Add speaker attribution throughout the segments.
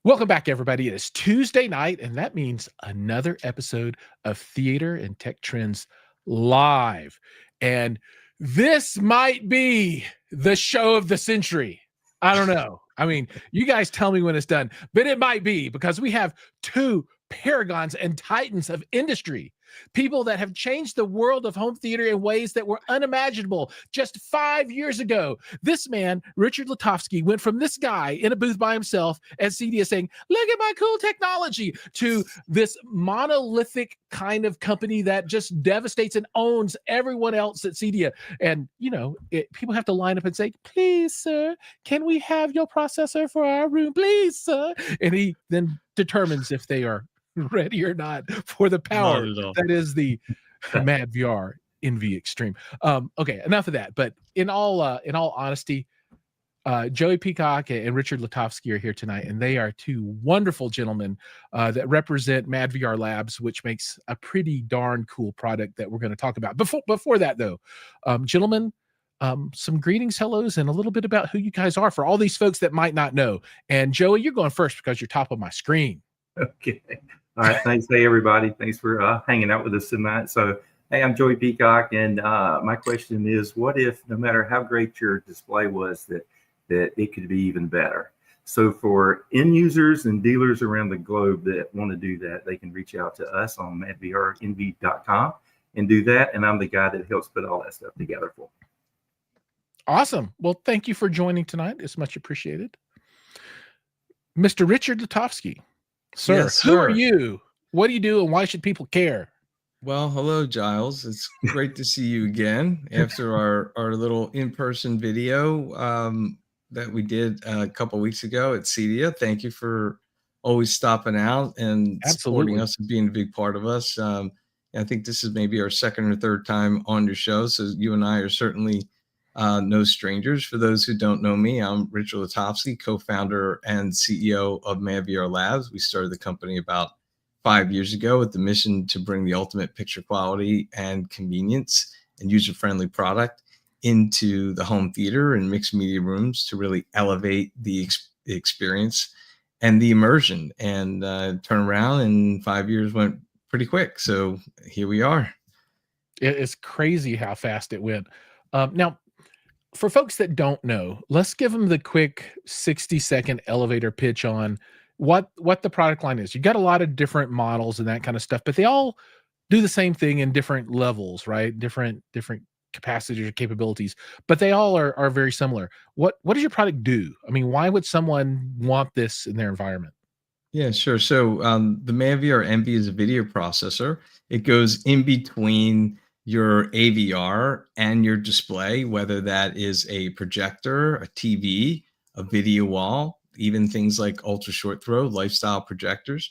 Speaker 1: Welcome back, everybody. It is Tuesday night, and that means another episode of Theater and Tech Trends Live. And this might be the show of the century. I don't know. I mean, you guys tell me when it's done, but it might be because we have two paragons and titans of industry, people that have changed the world of home theater in ways that were unimaginable just 5 years ago. This man, Richard Lutovsky, went from this guy in a booth by himself at Cedia saying, "Look at my cool technology," to this monolithic kind of company that just devastates and owns everyone else at Cedia. And, people have to line up and say, "Please, sir, can we have your processor for our room, please, sir?" And he then determines if they are ready or not for the power that is the madVR Envy Extreme. Okay, enough of that. But in all honesty, Joey Peacock and Richard Lutovsky are here tonight, and they are two wonderful gentlemen that represent madVR Labs, which makes a pretty darn cool product that we're going to talk about. Before that, though, gentlemen, some greetings, hellos, and a little bit about who you guys are for all these folks that might not know. And Joey, you're going first because you're top of my screen.
Speaker 2: Okay. All right. Thanks. Hey, everybody. Thanks for hanging out with us tonight. So, hey, I'm Joey Peacock, and my question is, what if no matter how great your display was, that it could be even better? So for end users and dealers around the globe that want to do that, they can reach out to us on madVRenvy.com and do that. And I'm the guy that helps put all that stuff together for them.
Speaker 1: Awesome. Well, thank you for joining tonight. It's much appreciated. Mr. Richard Lutovsky. Sir,
Speaker 3: yes,
Speaker 1: who are you? What do you do, and why should people care?
Speaker 3: Well, hello, Giles. It's great to see you again after our little in-person video that we did a couple of weeks ago at Cedia. Thank you for always stopping out and supporting us and being a big part of us. I think this is maybe our second or third time on your show, so you and I are certainly no strangers. For those who don't know me, I'm Richard Lutovsky, co-founder and CEO of madVR Labs. We started the company about 5 years ago with the mission to bring the ultimate picture quality and convenience and user-friendly product into the home theater and mixed media rooms to really elevate the experience and the immersion. And turn around, and 5 years went pretty quick. So here we are.
Speaker 1: It's crazy how fast it went. Now, for folks that don't know, let's give them the quick 60-second elevator pitch on what the product line is. You got a lot of different models and that kind of stuff, but they all do the same thing in different levels, right? Different capacities or capabilities, but they all are very similar. What does your product do? I mean, why would someone want this in their environment?
Speaker 3: Yeah, sure. So the madVR Envy is a video processor. It goes in between your AVR and your display, whether that is a projector, a TV, a video wall, even things like ultra short throw lifestyle projectors.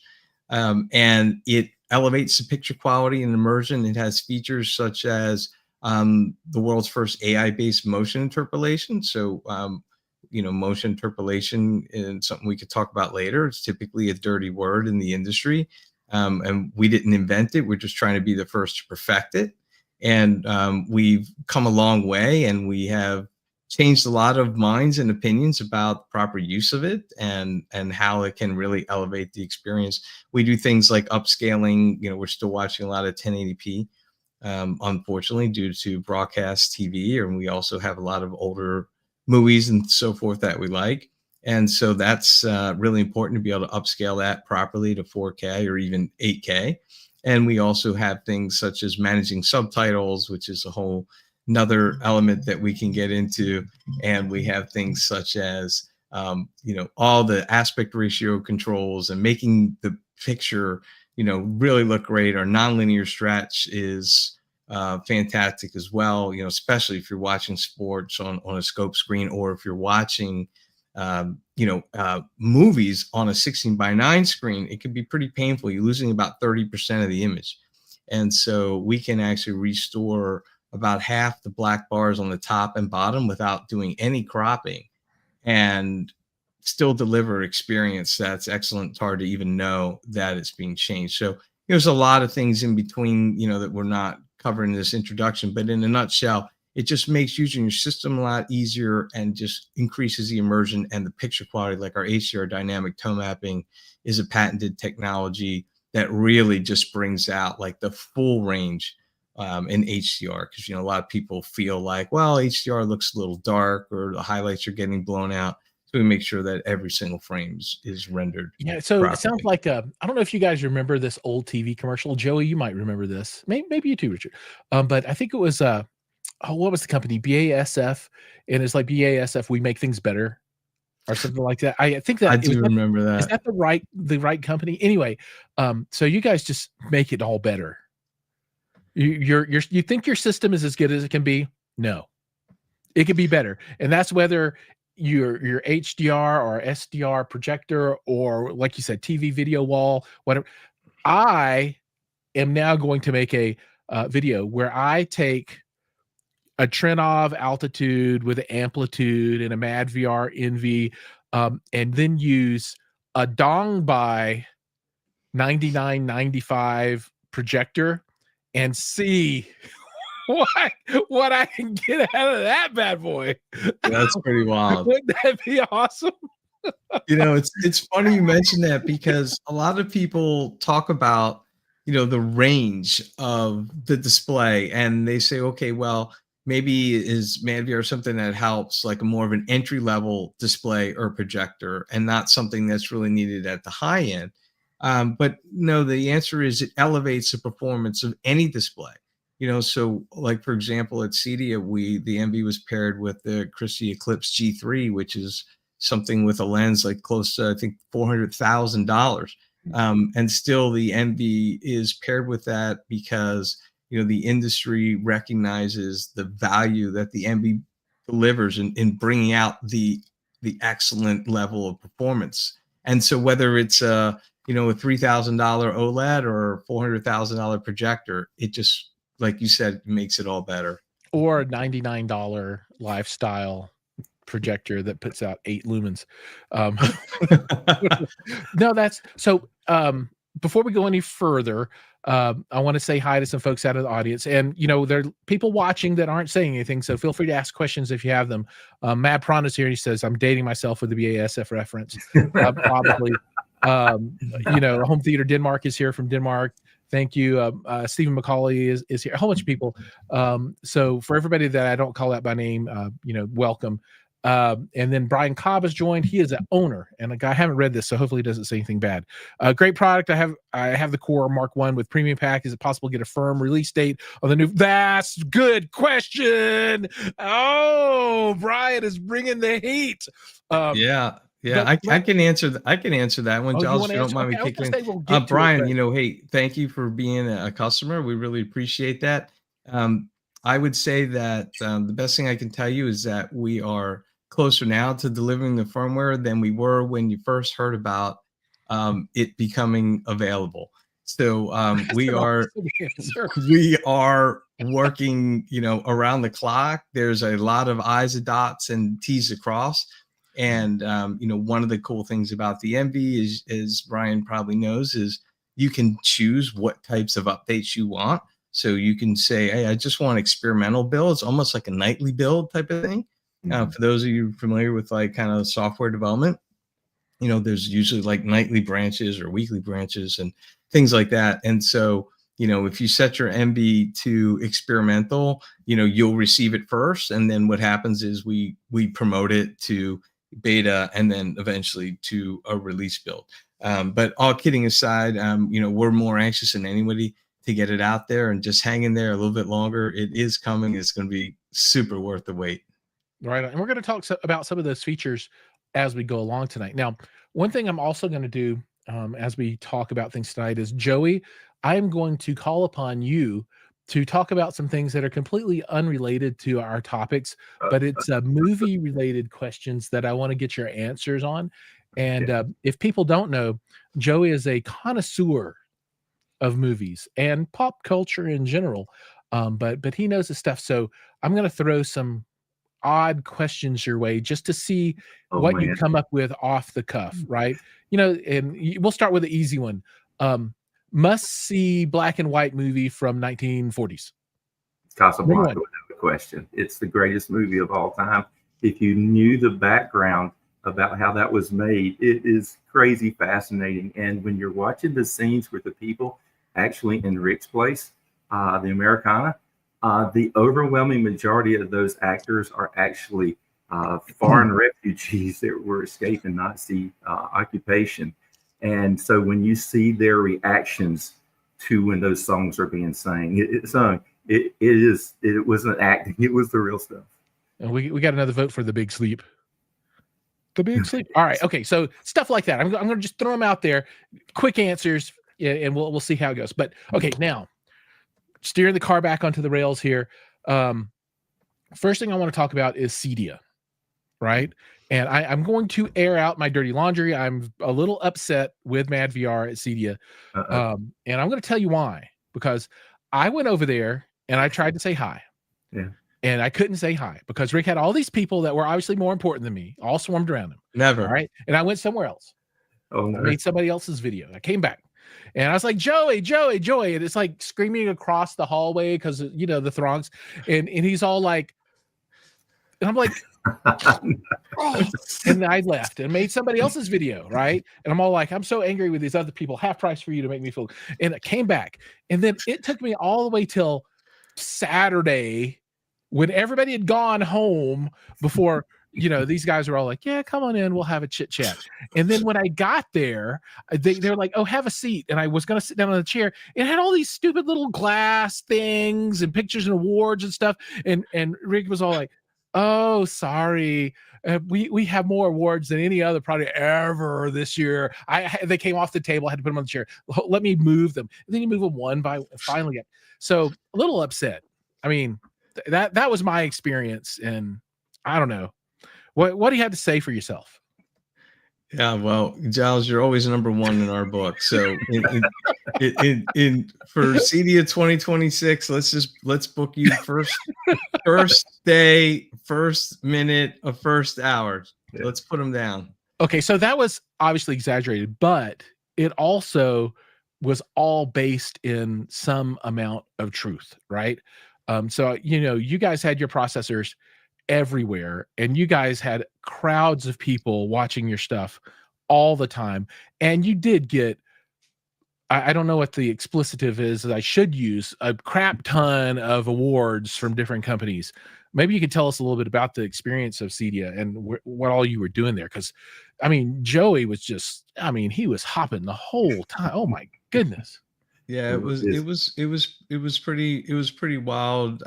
Speaker 3: And it elevates the picture quality and immersion. It has features such as the world's first AI-based motion interpolation. So, motion interpolation is something we could talk about later. It's typically a dirty word in the industry. And we didn't invent it. We're just trying to be the first to perfect it. And we've come a long way, and we have changed a lot of minds and opinions about proper use of it and how it can really elevate the experience. We do things like upscaling. We're still watching a lot of 1080p, unfortunately, due to broadcast TV, and we also have a lot of older movies and so forth that we like. And so that's really important to be able to upscale that properly to 4K or even 8K. And we also have things such as managing subtitles, which is a whole another element that we can get into. And we have things such as, all the aspect ratio controls and making the picture, really look great. Our nonlinear stretch is fantastic as well, especially if you're watching sports on a scope screen, or if you're watching movies on a 16:9 screen. It can be pretty painful. You're losing about 30% of the image. And so we can actually restore about half the black bars on the top and bottom without doing any cropping and still deliver experience that's excellent. It's hard to even know that it's being changed. So there's a lot of things in between, that we're not covering in this introduction, but in a nutshell, it just makes using your system a lot easier and just increases the immersion and the picture quality. Like our HDR dynamic tone mapping is a patented technology that really just brings out like the full range in HDR, because a lot of people feel like, well, HDR looks a little dark or the highlights are getting blown out. So we make sure that every single frame is rendered.
Speaker 1: Yeah, so
Speaker 3: properly.
Speaker 1: it sounds like I don't know if you guys remember this old TV commercial. Joey, you might remember this. Maybe you too, Richard. But I think it was what was the company? BASF, and it's like BASF, we make things better, or something like that. I think that
Speaker 3: I do remember that.
Speaker 1: Is that the right company? Anyway, so you guys just make it all better. You think your system is as good as it can be? No, it can be better, and that's whether your HDR or SDR projector, or like you said, TV video wall, whatever. I am now going to make a video where I take a Trinov altitude with an amplitude and a madVR Envy, and then use a Dongbai 9995 projector and see what I can get out of that bad boy.
Speaker 3: That's pretty wild.
Speaker 1: Wouldn't that be awesome?
Speaker 3: It's funny you mention that, because a lot of people talk about, the range of the display, and they say, okay, well, maybe is madVR something that helps like a more of an entry level display or projector, and not something that's really needed at the high end. But no, the answer is it elevates the performance of any display. So like, for example, at Cedia, the Envy was paired with the Christie Eclipse G3, which is something with a lens like close to, I think, $400,000. And still the Envy is paired with that because, the industry recognizes the value that the Envy delivers in bringing out the excellent level of performance. And so whether it's a $3,000 OLED or $400,000 projector, it just, like you said, makes it all better.
Speaker 1: Or a $99 lifestyle projector that puts out 8 lumens. No, that's so. Before we go any further, I want to say hi to some folks out of the audience, and there are people watching that aren't saying anything, so feel free to ask questions if you have them. Matt Prawn is here. He says, "I'm dating myself with the BASF reference." Probably. Home Theater Denmark is here from Denmark. Thank you. Stephen McCauley is here. A whole bunch of people. So for everybody that I don't call out by name, welcome. And then Brian Cobb has joined. He is an owner, and I haven't read this, so hopefully he doesn't say anything bad. Great product. I have the Core Mark I with premium pack. Is it possible to get a firm release date of the new? That's good question. Oh, Brian is bringing the heat.
Speaker 3: Yeah, I can answer that one, Giles, if you don't mind me kicking in. Brian, hey, thank you for being a customer. We really appreciate that. I would say that the best thing I can tell you is that we are closer now to delivering the firmware than we were when you first heard about it becoming available. So we are working, around the clock. There's a lot of I's and dots and T's to cross. And, one of the cool things about the Envy is, as Brian probably knows, is you can choose what types of updates you want. So you can say, hey, I just want experimental builds, almost like a nightly build type of thing. For those of you familiar with like kind of software development, there's usually like nightly branches or weekly branches and things like that. And so, if you set your Envy to experimental, you'll receive it first. And then what happens is we promote it to beta and then eventually to a release build. But all kidding aside, we're more anxious than anybody to get it out there, and just hang in there a little bit longer. It is coming. It's going to be super worth the wait.
Speaker 1: Right. And we're going to talk about some of those features as we go along tonight. Now, one thing I'm also going to do as we talk about things tonight is, Joey, I'm going to call upon you to talk about some things that are completely unrelated to our topics, but it's movie related questions that I want to get your answers on. And if people don't know, Joey is a connoisseur of movies and pop culture in general, but he knows his stuff. So I'm going to throw some odd questions your way just to see what you come up with off the cuff, right? And we'll start with the easy one. Must see black and white movie from 1940s.
Speaker 2: Casablanca. question. It's the greatest movie of all time. If you knew the background about how that was made, it is crazy fascinating. And when you're watching the scenes with the people actually in Rick's place, the Americana, the overwhelming majority of those actors are actually foreign refugees that were escaping Nazi occupation. And so when you see their reactions to when those songs are being sung, it wasn't acting, it was the real stuff.
Speaker 1: And we got another vote for The Big Sleep. The Big Sleep. All right. Okay. So stuff like that. I'm going to just throw them out there. Quick answers, and we'll see how it goes. But okay, now steering the car back onto the rails here. First thing I want to talk about is Cedia, right? And I'm going to air out my dirty laundry. I'm a little upset with madVR at Cedia. And I'm going to tell you why. Because I went over there and I tried to say hi.
Speaker 2: Yeah.
Speaker 1: And I couldn't say hi because Rick had all these people that were obviously more important than me, all swarmed around him.
Speaker 3: Never.
Speaker 1: All right. And I went somewhere else.
Speaker 2: Oh, no.
Speaker 1: I made somebody else's video. I came back and I was like, Joey. And it's like screaming across the hallway because, you know, the throngs. And he's all like, and I'm like, oh. And I left and made somebody else's video. Right. And I'm all like, I'm so angry with these other people, half price for you to make me feel. And I came back. And then it took me all the way till Saturday when everybody had gone home before, you know, these guys were all like, yeah, come on in, we'll have a chit chat. And then when I got there, they're like, oh, have a seat. And I was going to sit down on the chair. It had all these stupid little glass things and pictures and awards and stuff. And Rick was all like, oh, sorry. We have more awards than any other product ever this year. They came off the table. I had to put them on the chair. Let me move them. And then you move them one by finally. So a little upset. I mean, that was my experience, and I don't know what do you have to say for yourself.
Speaker 3: Yeah, well, Giles, you're always number one in our book. So in for Cedia 2026, let's book you first day, first minute of first hour. Let's put them down. Okay,
Speaker 1: so that was obviously exaggerated, but it also was all based in some amount of truth, right? So, you know, you guys had your processors everywhere and you guys had crowds of people watching your stuff all the time. And you did get, I don't know what the explicitive is that I should use, a crap ton of awards from different companies. Maybe you could tell us a little bit about the experience of Cedia and what all you were doing there. Cause I mean, Joey was just, I mean, he was hopping the whole time. Oh my goodness.
Speaker 3: Yeah, it was pretty wild.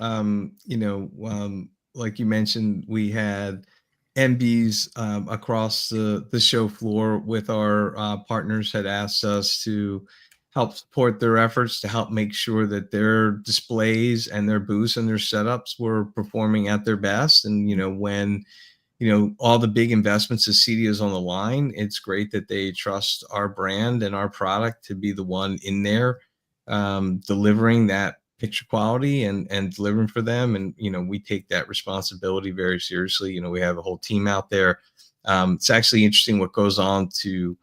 Speaker 3: You know, like you mentioned, we had MBs across the show floor with our partners had asked us to help support their efforts to help make sure that their displays and their booths and their setups were performing at their best. And, you know, when, you know, all the big investments of Cedia is on the line, it's great that they trust our brand and our product to be the one in there delivering that picture quality and delivering for them. And, you know, we take that responsibility very seriously. You know, we have a whole team out there. It's actually interesting what goes on to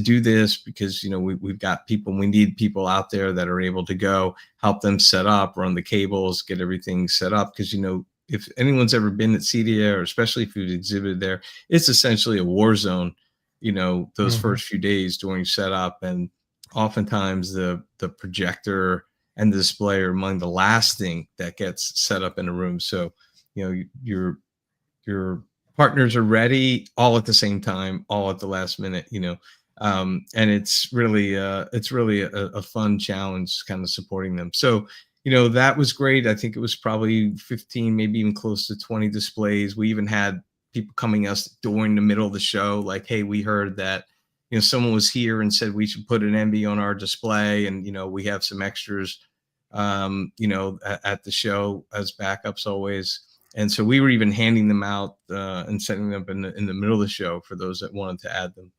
Speaker 3: do this because, you know, we've got people, we need people out there that are able to go help them set up, run the cables, get everything set up. Cause, you know, if anyone's ever been at Cedia, or especially if you've exhibited there, it's essentially a war zone, you know, those first few days during setup. And oftentimes the projector and the display are among the last thing that gets set up in a room. So, you know, your partners are ready all at the same time, all at the last minute, you know, and it's really a fun challenge kind of supporting them. So, you know, that was great. I think it was probably 15, maybe even close to 20 displays. We even had people coming us during the middle of the show, like, hey, we heard that, you know, someone was here and said we should put an Envy on our display, and, you know, we have some extras, you know, at the show as backups always. And so we were even handing them out and setting them up in the middle of the show for those that wanted to add them.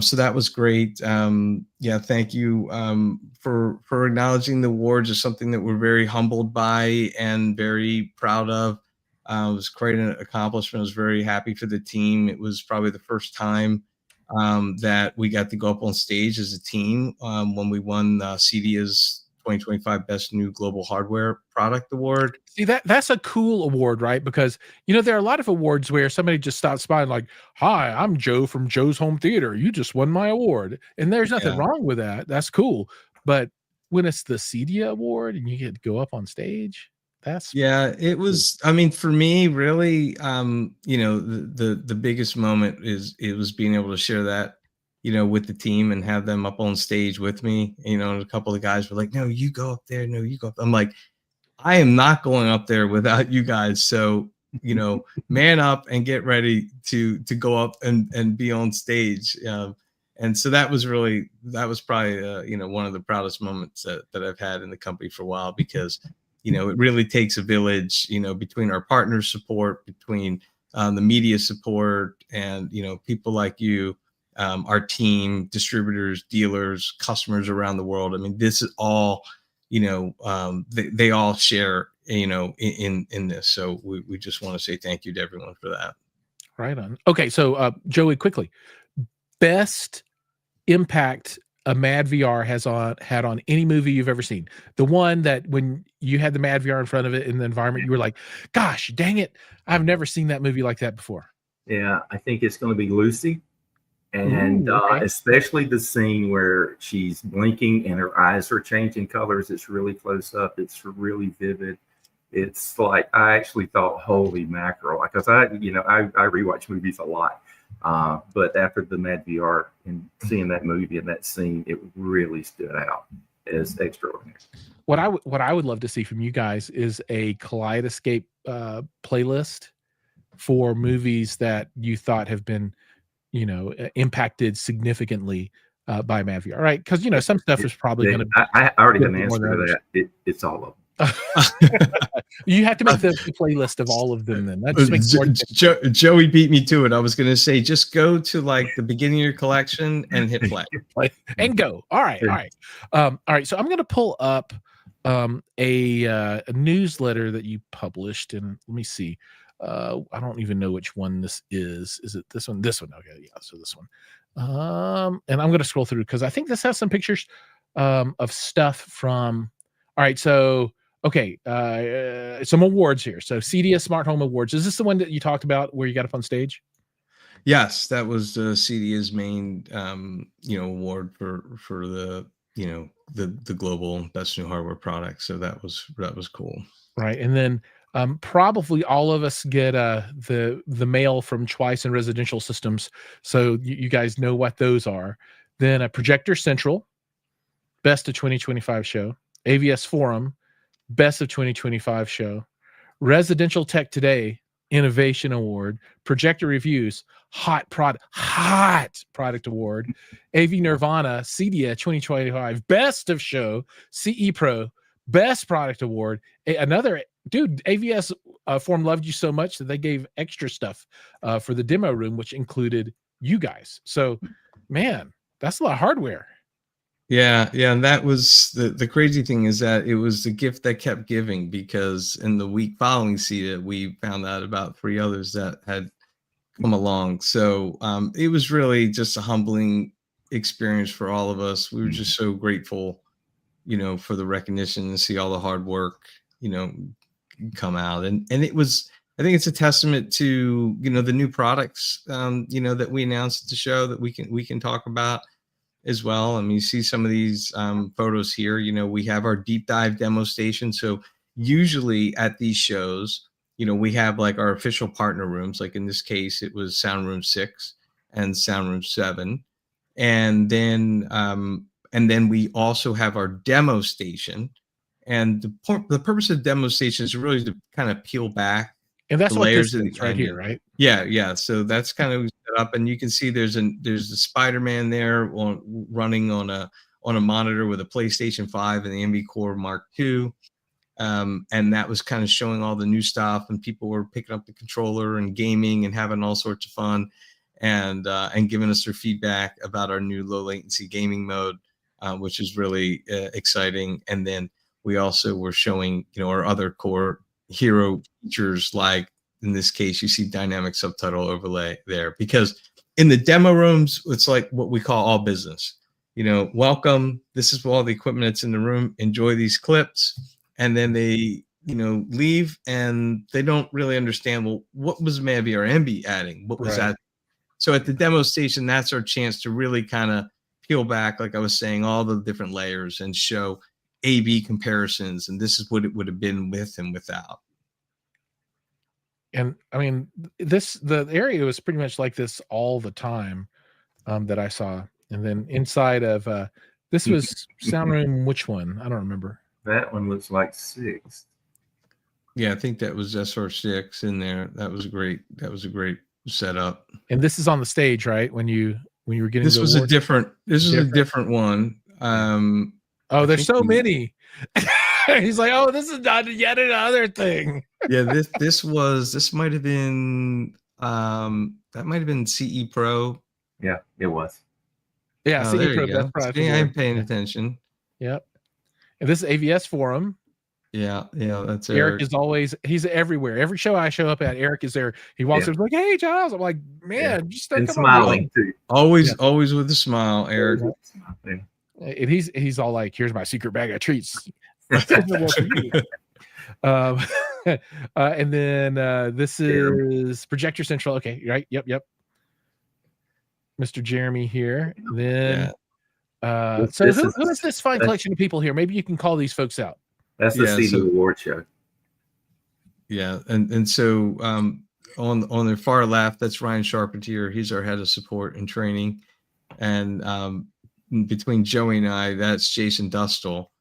Speaker 3: So that was great. Yeah, thank you for acknowledging the awards. Is something that we're very humbled by and very proud of. It was quite an accomplishment. I was very happy for the team. It was probably the first time that we got to go up on stage as a team when we won Cedia's 2025 Best New Global Hardware Product Award.
Speaker 1: See, that's a cool award, right? Because, you know, there are a lot of awards where somebody just stops by and like, hi, I'm Joe from Joe's Home Theater. You just won my award. And there's nothing wrong with that. That's cool. But when it's the Cedia award and you get to go up on stage, that's
Speaker 3: it was, I mean, for me, really, you know, the biggest moment it was being able to share that, you know, with the team and have them up on stage with me, you know, and a couple of guys were like, no, you go up there. No, you go up. I'm like, I am not going up there without you guys. So, you know, man up and get ready to go up and be on stage. And so that was probably, you know, one of the proudest moments that I've had in the company for a while, because, you know, it really takes a village, you know, between our partner support, between the media support, and, you know, people like you, our team, distributors, dealers, customers around the world. I mean, this is all, you know, they all share, you know, in this. So we just want to say thank you to everyone for that.
Speaker 1: right on. Okay, so Joey, quickly, best impact a madVR has had on any movie you've ever seen. The one that when you had the madVR in front of it in the environment, you were like, gosh, dang it, I've never seen that movie like that before.
Speaker 2: Yeah, I think it's going to be Lucy. And
Speaker 1: okay.
Speaker 2: Especially the scene where she's blinking and her eyes are changing colors. It's really close up. It's really vivid. It's like, I actually thought, holy mackerel, because I rewatch movies a lot. But after the madVR and seeing that movie and that scene, it really stood out as extraordinary.
Speaker 1: What I would love to see from you guys is a Kaleidoscape playlist for movies that you thought have been, you know, impacted significantly by madVR, right? Because, you know, some stuff is probably going to.
Speaker 2: I already have an answer to that. It's all of them.
Speaker 1: You have to make the playlist of all of them. Then that just makes
Speaker 3: Joey beat me to it. I was going to say, just go to like the beginning of your collection and hit play
Speaker 1: and go. All right. All right. So I'm going to pull up a newsletter that you published, and let me see. I don't even know which one this is. Is it this one? This one. Okay, yeah. So this one. And I'm going to scroll through because I think this has some pictures of stuff from. All right, so okay, some awards here. So Cedia Smart Home Awards. Is this the one that you talked about where you got up on stage?
Speaker 3: Yes, that was Cedia's main, you know, award for the, you know, the global best new hardware product. So that was cool. Right,
Speaker 1: and then probably all of us get the mail from Twice and Residential Systems, so you guys know what those are. Then a Projector Central, Best of 2025 show. AVS Forum, Best of 2025 show. Residential Tech Today, Innovation Award. Projector Reviews, Hot Product Award. AV Nirvana, Cedia 2025, Best of Show. CE Pro, Best Product Award. Another dude, AVS Forum loved you so much that they gave extra stuff for the demo room, which included you guys. So, man, that's a lot of hardware.
Speaker 3: Yeah, and that was the crazy thing, is that it was the gift that kept giving, because in the week following Cedia, we found out about 3 others that had come along. So it was really just a humbling experience for all of us. We were just so grateful, you know, for the recognition and see all the hard work, you know, come out. And it was, I think it's a testament to, you know, the new products, you know, that we announced at the show that we can talk about as well. I mean, you see some of these photos here. You know, we have our deep dive demo station. So usually at these shows, you know, we have like our official partner rooms. Like in this case, it was Sound Room 6 and Sound Room 7. And then we also have our demo station. And the purpose of the demo station is really to kind of peel back,
Speaker 1: and that's
Speaker 3: the
Speaker 1: what
Speaker 3: layers
Speaker 1: this
Speaker 3: of
Speaker 1: is right here, right?
Speaker 3: Yeah. So that's kind of set up, and you can see there's the Spider-Man there running on a monitor with a PlayStation 5 and the Envy Core MK2. And that was kind of showing all the new stuff, and people were picking up the controller and gaming and having all sorts of fun, and giving us their feedback about our new low latency gaming mode, which is really exciting. And then we also were showing, you know, our other core hero features, like in this case, you see dynamic subtitle overlay there, because in the demo rooms, it's like what we call all business. welcome. This is all the equipment that's in the room. Enjoy these clips. And then they, leave and they don't really understand, well, what was madVR Envy adding? What was
Speaker 1: Right.
Speaker 3: that? So at the demo station, that's our chance to really kind of peel back, like I was saying, all the different layers and show A/B comparisons. And this is what it would have been with and without.
Speaker 1: And I mean, the area was pretty much like this all the time that I saw. And then inside of this was sound room, which one? I don't remember.
Speaker 2: That one looks like 6.
Speaker 3: Yeah, I think that was SR6 in there. That was great. That was a great setup.
Speaker 1: And this is on the stage, right? When you were getting
Speaker 3: this was
Speaker 1: awards?
Speaker 3: a different one.
Speaker 1: Oh, there's so many. He's like, oh, this is not yet another thing.
Speaker 3: Yeah, this might have been that might have been CE Pro.
Speaker 2: Yeah, it was.
Speaker 1: Yeah,
Speaker 3: Oh,
Speaker 1: CE Pro Best Product Award.
Speaker 3: I'm paying attention.
Speaker 1: Yep. And this is AVS Forum.
Speaker 3: Yeah, that's
Speaker 1: Eric is always, he's everywhere. Every show I show up at, Eric is there. He walks up like, hey, Giles. I'm like, man, just
Speaker 2: and smiling too.
Speaker 3: Always with a smile, Eric.
Speaker 1: Yeah. And he's all like, here's my secret bag of treats. And then this is Projector Central. Okay, right. Yep. Mr. Jeremy here. Then so who is this fine collection of people here? Maybe you can call these folks out.
Speaker 2: That's the Cedia award show.
Speaker 3: Yeah, and so on the far left, that's Ryan Charpentier. He's our head of support and training. And between Joey and I, that's Jason Dustle.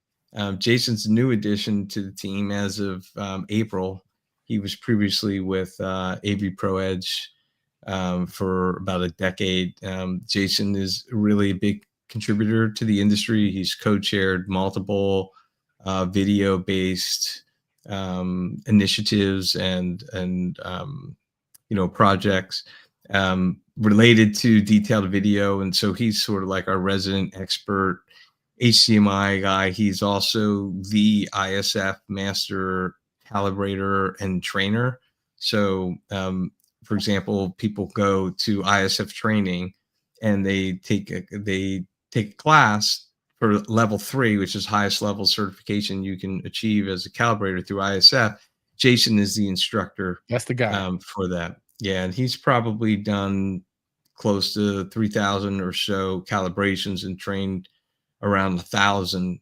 Speaker 3: Jason's a new addition to the team as of April. He was previously with AV Pro Edge for about a decade. Jason is really a big contributor to the industry. He's co-chaired multiple video-based initiatives and projects related to detailed video. And so he's sort of like our resident expert HDMI guy. He's also the ISF master calibrator and trainer. So, for example, people go to ISF training and they take a class for level 3, which is highest level certification you can achieve as a calibrator through ISF. Jason is the instructor.
Speaker 1: That's the guy
Speaker 3: for that. Yeah, and he's probably done close to 3,000 or so calibrations and trained around 1,000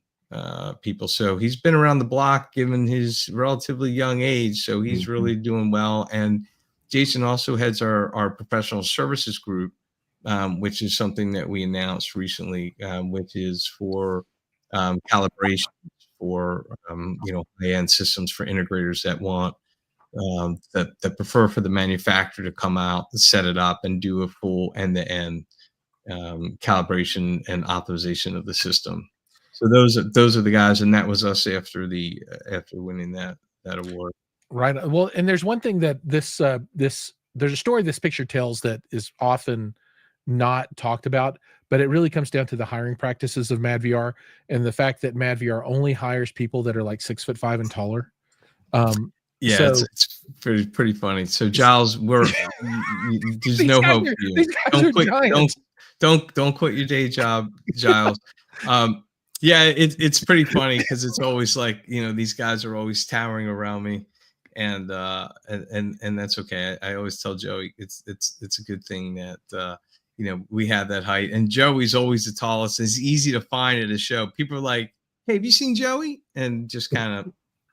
Speaker 3: people. So he's been around the block given his relatively young age. So he's really doing well. And Jason also heads our professional services group, which is something that we announced recently, which is for calibration for high-end systems for integrators that want that prefer for the manufacturer to come out, set it up, and do a full end-to-end calibration and optimization of the system. So those are the guys, and that was us after winning that award.
Speaker 1: Right. Well, and there's one thing that there's a story this picture tells that is often not talked about, but it really comes down to the hiring practices of madVR and the fact that madVR only hires people that are like 6'5" and taller.
Speaker 3: Yeah,
Speaker 1: so,
Speaker 3: it's pretty funny. So Giles, there's no hope for you. Don't quit your day job, Giles. Yeah, it's pretty funny because it's always like, these guys are always towering around me, and that's okay. I always tell Joey it's a good thing that we have that height, and Joey's always the tallest. It's easy to find at a show. People are like, hey, have you seen Joey? And just kind of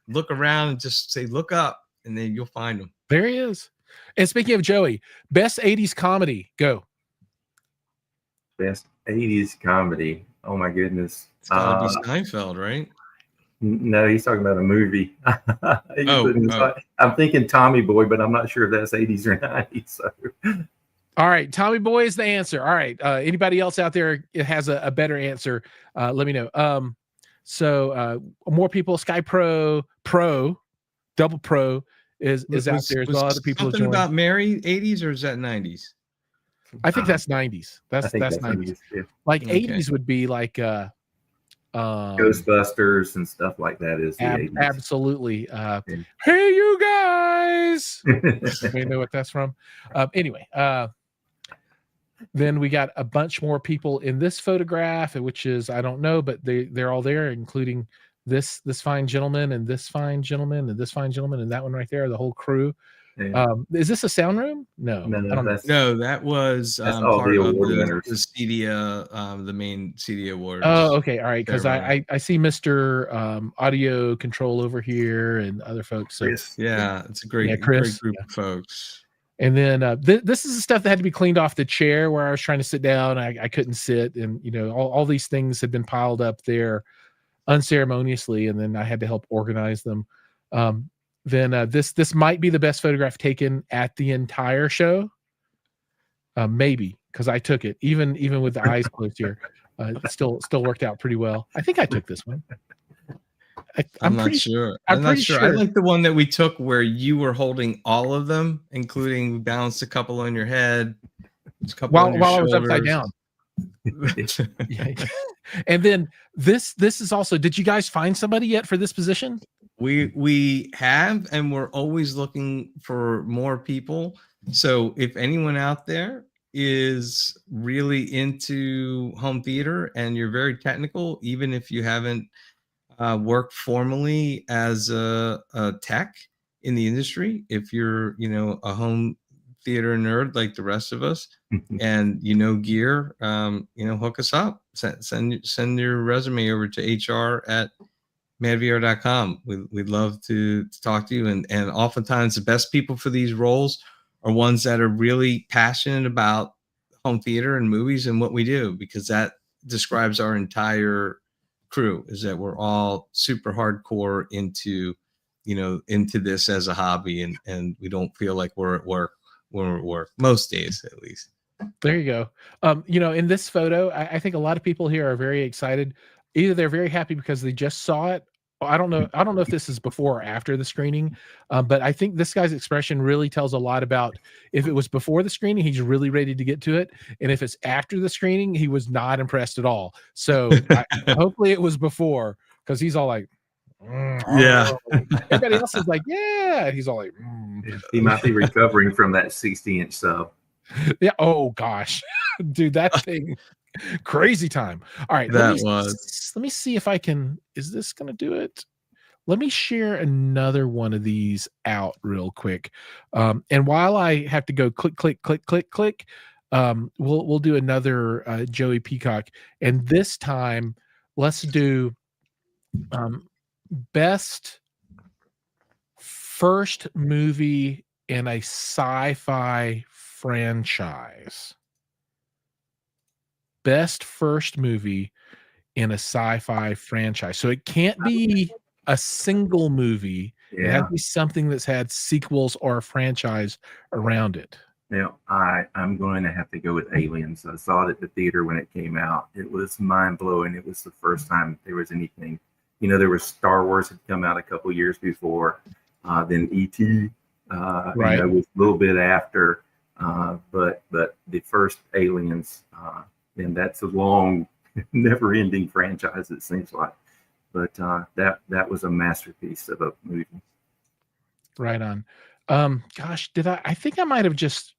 Speaker 3: look around and just say, look up, and then you'll find him.
Speaker 1: There he is. And speaking of Joey, best 80s comedy, go.
Speaker 2: Best 80s comedy. Oh my goodness.
Speaker 3: It's gotta be Seinfeld, right?
Speaker 2: No, he's talking about a movie. I'm thinking Tommy Boy, but I'm not sure if that's 80s or 90s. So.
Speaker 1: All right, Tommy Boy is the answer. All right, anybody else out there has a better answer? Let me know. So more people. Sky Pro, Double Pro is out there as well. Other people
Speaker 3: something about Mary 80s, or is that 90s?
Speaker 1: I think that's 90s. That's 90s.
Speaker 2: Yeah.
Speaker 1: Like 80s would be like
Speaker 2: Ghostbusters and stuff like that is the 80s.
Speaker 1: Absolutely. Hey, you guys. You know what that's from. Anyway, Then we got a bunch more people in this photograph, which is, I don't know, but they're all there, including this fine gentleman and this fine gentleman and this fine gentleman and that one right there, the whole crew.
Speaker 2: Yeah.
Speaker 1: Is this a sound room? No,
Speaker 2: No,
Speaker 1: I don't know.
Speaker 3: No, that was
Speaker 2: that's all
Speaker 3: part
Speaker 2: the
Speaker 3: of
Speaker 2: award
Speaker 3: the
Speaker 2: winners.
Speaker 3: Cedia, the main Cedia awards.
Speaker 1: Oh, okay, all right. Because
Speaker 3: ceremony.
Speaker 1: I see Mr. Audio Control over here and other folks. So
Speaker 2: Chris.
Speaker 3: Yeah, it's a great,
Speaker 1: Yeah, Chris,
Speaker 3: great group of folks.
Speaker 1: and then this is the stuff that had to be cleaned off the chair where I was trying to sit down. I couldn't sit, and all these things had been piled up there unceremoniously, and then I had to help organize them. Then this might be the best photograph taken at the entire show. Maybe because I took it, even with the eyes closed here. It still worked out pretty well. I think I took this one.
Speaker 3: I'm not sure.
Speaker 1: I'm
Speaker 3: not
Speaker 1: pretty
Speaker 3: sure. I like the one that we took where you were holding all of them, including we balanced a couple on your head, a couple on your
Speaker 1: while I was upside down. Yeah. And then this is also, did you guys find somebody yet for this position?
Speaker 3: We have, and we're always looking for more people. So if anyone out there is really into home theater and you're very technical, even if you haven't worked formally as a tech in the industry, if you're a home theater nerd like the rest of us, and gear, hook us up. Send your resume over to hr@madvr.com. We'd love to talk to you. And oftentimes the best people for these roles are ones that are really passionate about home theater and movies and what we do, because that describes our entire crew, is that we're all super hardcore into this as a hobby, and we don't feel like we're at work when we're at work, most days at least.
Speaker 1: There you go. In this photo, I think a lot of people here are very excited. Either they're very happy because they just saw it. I don't know if this is before or after the screening, but I think this guy's expression really tells a lot about if it was before the screening, he's really ready to get to it. And if it's after the screening, he was not impressed at all. So hopefully it was before, because he's all like,
Speaker 3: yeah.
Speaker 1: Everybody else is like, yeah. And he's all like,
Speaker 2: He might be recovering from that 60-inch sub.
Speaker 1: Yeah. Oh gosh, dude, that thing, crazy time. All right,
Speaker 3: let
Speaker 1: me see if I can. Is this gonna do it? Let me share another one of these out real quick. And while I have to go click, we'll do another Joey Peacock, and this time let's do best first movie in a sci-fi franchise. Best first movie in a sci-fi franchise. So it can't be a single movie.
Speaker 2: Yeah.
Speaker 1: It has to be something that's had sequels or a franchise around it.
Speaker 2: Now, I'm going to have to go with Aliens. I saw it at the theater when it came out. It was mind-blowing. It was the first time there was anything. There was Star Wars had come out a couple years before. Then E.T.
Speaker 1: Right.
Speaker 2: Was a little bit after. But the first Aliens, and that's a long, never-ending franchise, it seems like. But that was a masterpiece of a movie.
Speaker 1: Right on. Gosh, I think I might have just.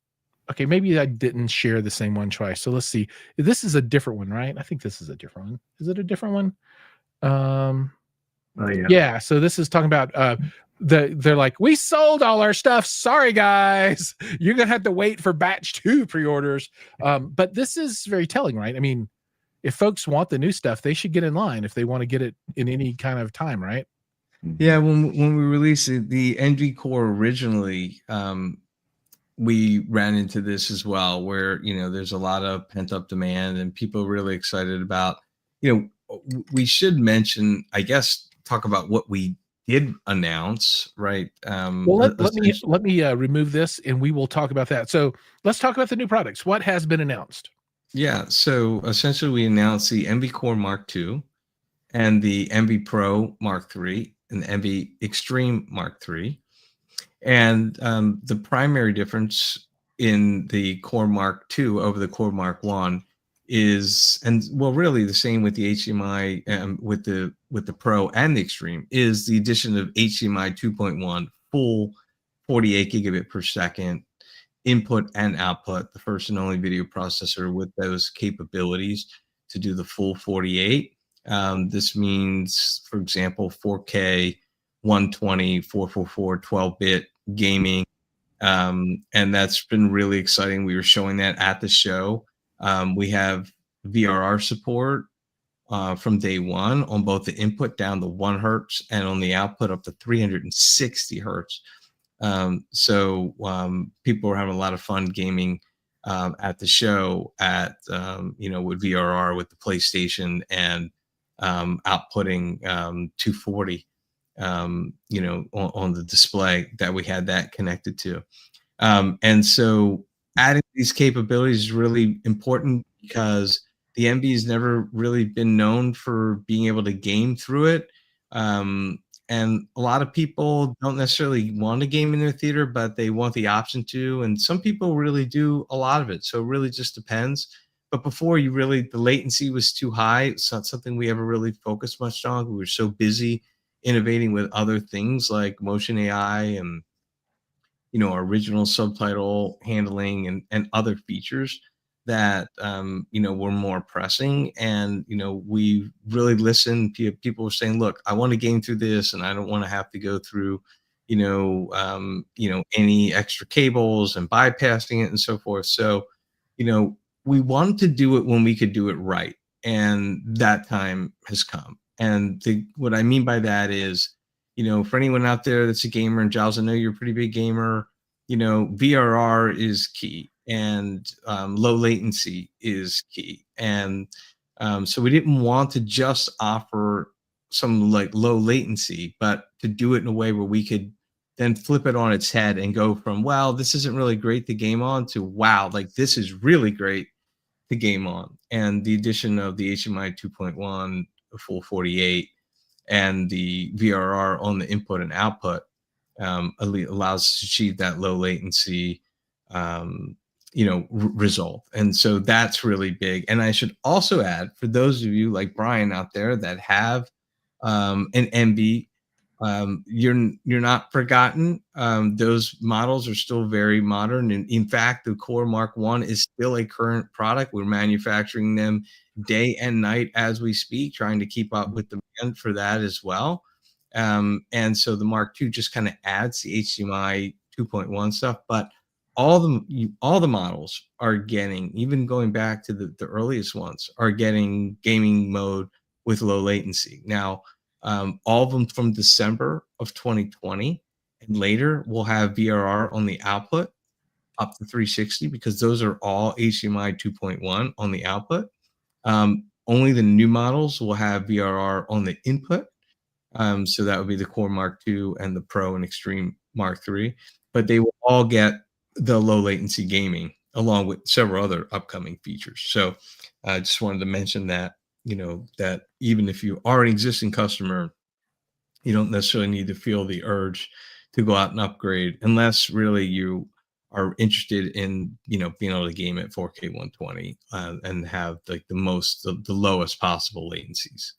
Speaker 1: Okay, maybe I didn't share the same one twice. So let's see. This is a different one, right? I think this is a different one. Is it a different one?
Speaker 2: Oh yeah.
Speaker 1: Yeah. So this is talking about they're like, we sold all our stuff. Sorry, guys. You're gonna have to wait for batch 2 pre-orders. But this is very telling, right? I mean, if folks want the new stuff, they should get in line if they want to get it in any kind of time, right?
Speaker 3: Yeah, when we released the Envy Core originally, we ran into this as well, where there's a lot of pent-up demand and people really excited about. We should mention, I guess, talk about what we did announce, right?
Speaker 1: Well, let me remove this, and we will talk about that. So let's talk about the new products. What has been announced?
Speaker 3: Yeah, so essentially we announced the Envy Core Mark II and the Envy Pro Mark III and the Envy Extreme Mark III. And the primary difference in the Core Mark II over the Core Mark I is, and well, really the same with the HDMI with the Pro and the Extreme, is the addition of HDMI 2.1 full 48 gigabit per second input and output, the first and only video processor with those capabilities to do the full 48. This means, for example, 4K, 120, 444, 12-bit gaming. And that's been really exciting. We were showing that at the show. We have VRR support from day one on both the input down to 1 hertz and on the output up to 360 hertz. So people were having a lot of fun gaming at the show at with VRR with the PlayStation and outputting 240 on the display that we had that connected to. And so adding these capabilities is really important because the Envy has never really been known for being able to game through it. And a lot of people don't necessarily want to game in their theater, but they want the option to. And some people really do a lot of it. So it really just depends. But before, the latency was too high. It's not something we ever really focused much on. We were so busy innovating with other things like motion AI and our original subtitle handling and other features that were more pressing. And we really listened. People were saying, look, I want to game through this and I don't want to have to go through any extra cables and bypassing it and so forth. So we wanted to do it when we could do it right, and that time has come. And what I mean by that is, for anyone out there that's a gamer, and Giles, I know you're a pretty big gamer, VRR is key, and low latency is key. And so we didn't want to just offer some like low latency, but to do it in a way where we could then flip it on its head and go from, wow, this isn't really great to game on, to wow, like this is really great to game on. And the addition of the HDMI 2.1, a full 48, and the VRR on the input and output allows us to achieve that low latency, result. And so that's really big. And I should also add, for those of you like Brian out there that have an Envy, you're not forgotten. Those models are still very modern. And in fact, the Core Mark 1 is still a current product. We're manufacturing them day and night as we speak, trying to keep up with demand for that as well. And so the Mark 2 just kind of adds the HDMI 2.1 stuff, but all the models are getting, even going back to the earliest ones, are getting gaming mode with low latency. Now, all of them from December of 2020 and later will have VRR on the output up to 360, because those are all HDMI 2.1 on the output. Only the new models will have VRR on the input. So that would be the Core Mark 2 and the Pro and Extreme Mark 3, but they will all get the low latency gaming along with several other upcoming features. So I just wanted to mention that, that even if you are an existing customer, you don't necessarily need to feel the urge to go out and upgrade unless really you are interested in, being able to game at 4K 120 and have like the lowest possible latencies.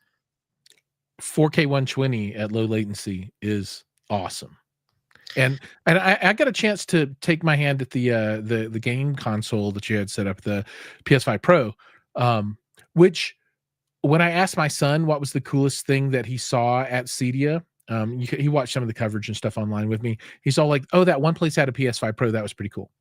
Speaker 1: 4K 120 at low latency is awesome. And I got a chance to take my hand at the game console that you had set up, the PS5 Pro, which when I asked my son what was the coolest thing that he saw at Cedia, he watched some of the coverage and stuff online with me. He's all like, "Oh, that one place had a PS5 Pro. That was pretty cool."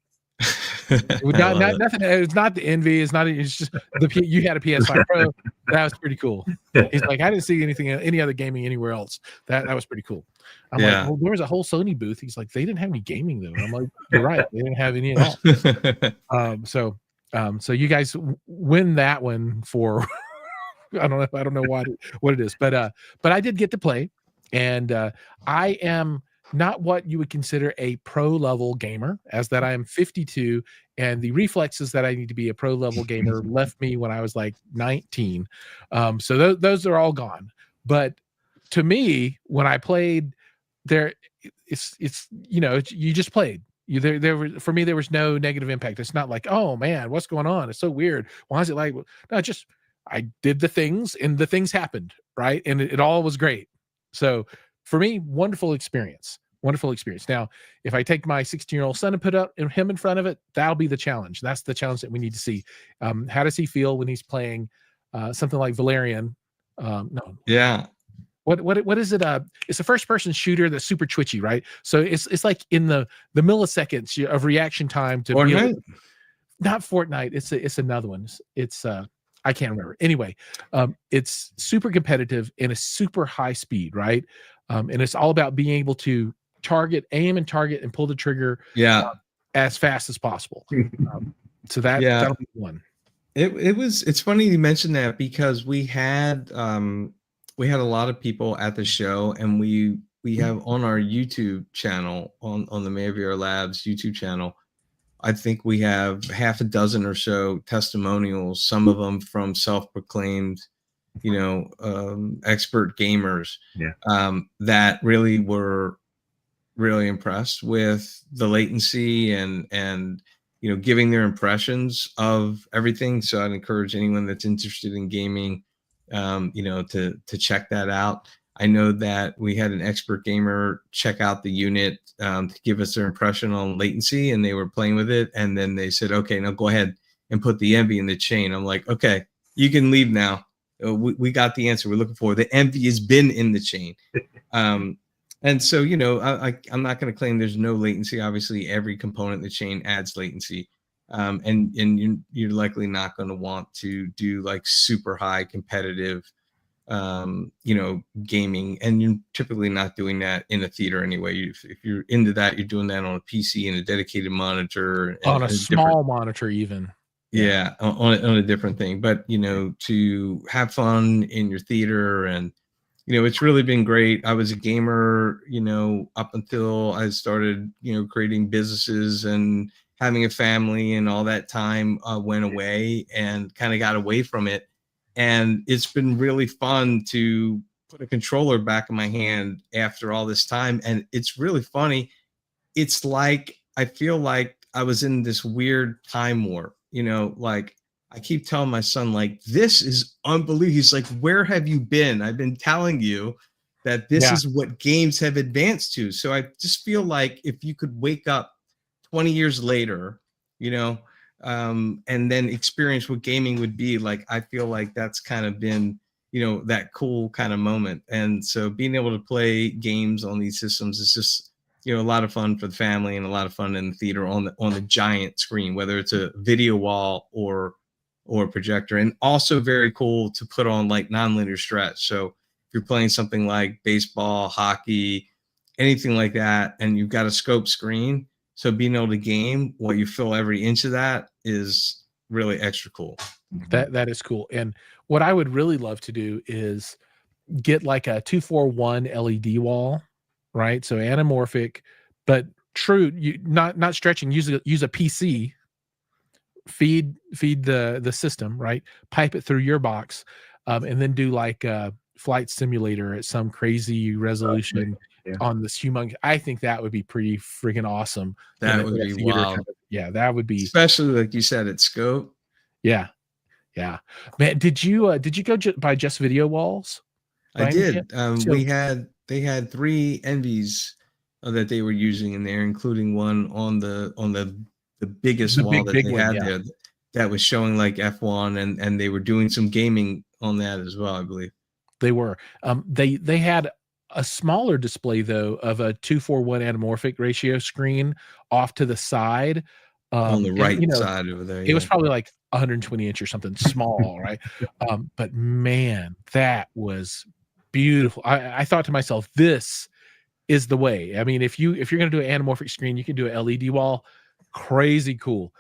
Speaker 1: Nothing. It's not the Envy. It's just you had a PS5 Pro. That was pretty cool. He's like, I didn't see any other gaming anywhere else. That was pretty cool. I'm like, well, there was a whole Sony booth. He's like, they didn't have any gaming though. I'm like, you're right. They didn't have any at all. So you guys win that one for I don't know what it is, but I did get to play, and I am not what you would consider a pro level gamer, as that I am 52, and the reflexes that I need to be a pro level gamer left me when I was like 19. So those are all gone. But to me, when I played there, it's you just played. For me, there was no negative impact. It's not like, oh man, what's going on? It's so weird. Why is it like? No, I did the things and the things happened, right? And it all was great. So for me, wonderful experience. Wonderful experience. Now, if I take my 16-year-old son and put him in front of it, that'll be the challenge. That's the challenge that we need to see. How does he feel when he's playing something like Valerian? No.
Speaker 3: Yeah.
Speaker 1: What is it? It's a first-person shooter that's super twitchy, right? So it's like in the milliseconds of reaction time to
Speaker 3: Fortnite?
Speaker 1: not Fortnite. It's another one. It's I can't remember. Anyway, it's super competitive and a super high speed, right? And it's all about being able to aim and target and pull the trigger as fast as possible. So that'll be one.
Speaker 3: It's funny you mentioned that, because we had a lot of people at the show, and we have on our YouTube channel, on the madVR Labs YouTube channel, I think we have half a dozen or so testimonials, some of them from self-proclaimed, expert gamers, that really were really impressed with the latency and giving their impressions of everything. So I'd encourage anyone that's interested in gaming, to check that out. I know that we had an expert gamer check out the unit to give us their impression on latency, and they were playing with it. And then they said, okay, now go ahead and put the Envy in the chain. I'm like, okay, you can leave now. We got the answer we're looking for. The Envy has been in the chain. And so, I'm not going to claim there's no latency. Obviously, every component in the chain adds latency. And you're likely not going to want to do like super high competitive gaming, and you're typically not doing that in a theater anyway. If you're into that, you're doing that on a PC and a dedicated monitor,
Speaker 1: on a small monitor even.
Speaker 3: On a different thing. But to have fun in your theater, and it's really been great. I was a gamer up until I started creating businesses and having a family, and all that time went away and kind of got away from it. And it's been really fun to put a controller back in my hand after all this time. And it's really funny. It's like, I feel like I was in this weird time warp, like I keep telling my son, like, this is unbelievable. He's like, where have you been? I've been telling you that this is what games have advanced to. So I just feel like if you could wake up 20 years later, and then experience what gaming would be like, I feel like that's kind of been, that cool kind of moment. And so being able to play games on these systems is just, a lot of fun for the family, and a lot of fun in the theater on the giant screen, whether it's a video wall or a projector. And also very cool to put on like nonlinear stretch. So if you're playing something like baseball, hockey, anything like that, and you've got a scope screen, so being able to game while you fill every inch of that is really extra cool.
Speaker 1: That is cool. And what I would really love to do is get like a 241 LED wall, right? So anamorphic, but true, not stretching. Use a PC, feed the system, right? Pipe it through your box, and then do like a flight simulator at some crazy resolution on this humongous. I think that would be pretty freaking awesome.
Speaker 3: That would be wild.
Speaker 1: That would be,
Speaker 3: especially like you said, at scope.
Speaker 1: Yeah. Man, did you go buy Just Video walls?
Speaker 3: I did. They had 3 Envies that they were using in there, including one on the biggest wall that they had there that was showing like F1, and they were doing some gaming on that as well, I believe.
Speaker 1: They were. They had a smaller display though of a 2:1 anamorphic ratio screen off to the side.
Speaker 3: On the right side over there.
Speaker 1: It was probably like 120 inch or something small, right? But man, that was beautiful. I thought to myself, this is the way. I mean, if you're going to do an anamorphic screen, you can do an LED wall. Crazy cool.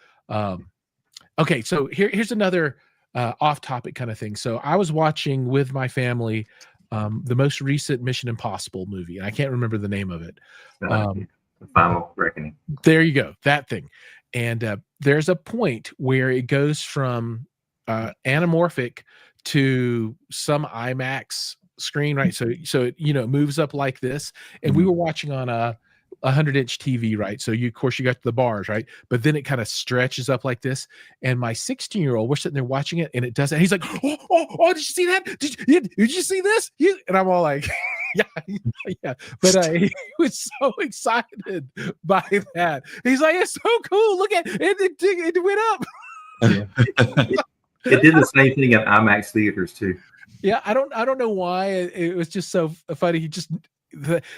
Speaker 1: Okay, so here's another off-topic kind of thing. So I was watching with my family the most recent Mission Impossible movie, and I can't remember the name of it.
Speaker 2: The Final Reckoning.
Speaker 1: There you go, that thing. And there's a point where it goes from anamorphic to some IMAX screen, right? So it moves up like this. And we were watching on a 100-inch TV, right? So of course you got the bars, right? But then it kind of stretches up like this. And my 16-year-old, we're sitting there watching it, and it does that. He's like, oh, did you see that? Did you see this? And I'm all like, yeah, yeah. But he was so excited by that. He's like, "It's so cool! Look at it! It went up."
Speaker 2: Yeah. It did the same thing at IMAX theaters too.
Speaker 1: Yeah, I don't know why. It was just so funny. He just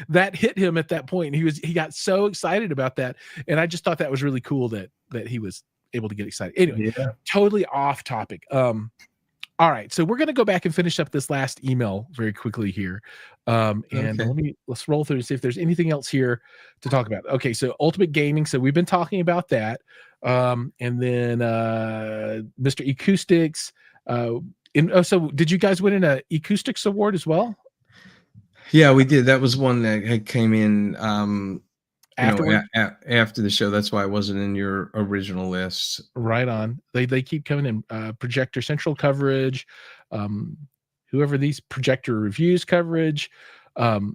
Speaker 1: that hit him at that point. He got so excited about that, and I just thought that was really cool that he was able to get excited. Anyway,
Speaker 2: Yeah.
Speaker 1: totally off topic. All right, so we're gonna go back and finish up this last email very quickly here, and
Speaker 3: Okay.
Speaker 1: let's roll through and see if there's anything else here to talk about. Okay, so Ultimate Gaming. So we've been talking about that, and then Mr. Acoustics. So did you guys win an Acoustics award as well?
Speaker 3: Yeah, we did. That was one that had came in
Speaker 1: Afterwards?
Speaker 3: after the show. That's why it wasn't in your original list.
Speaker 1: Right on. They keep coming in. Projector Central coverage, whoever these projector reviews coverage.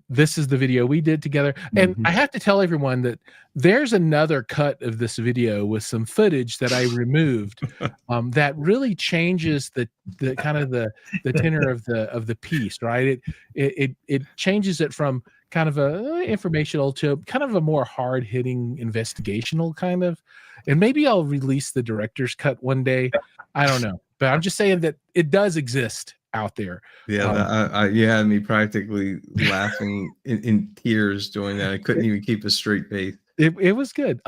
Speaker 1: This is the video we did together, and I have to tell everyone that there's another cut of this video with some footage that I removed that really changes the kind of the tenor of the piece, right? It changes it from kind of a informational to kind of a more hard-hitting investigational kind of. And maybe I'll release the director's cut one day. I don't know, but I'm just saying that it does exist out there.
Speaker 3: Yeah, you had me practically laughing in tears doing that. I couldn't even keep a straight face.
Speaker 1: It was good.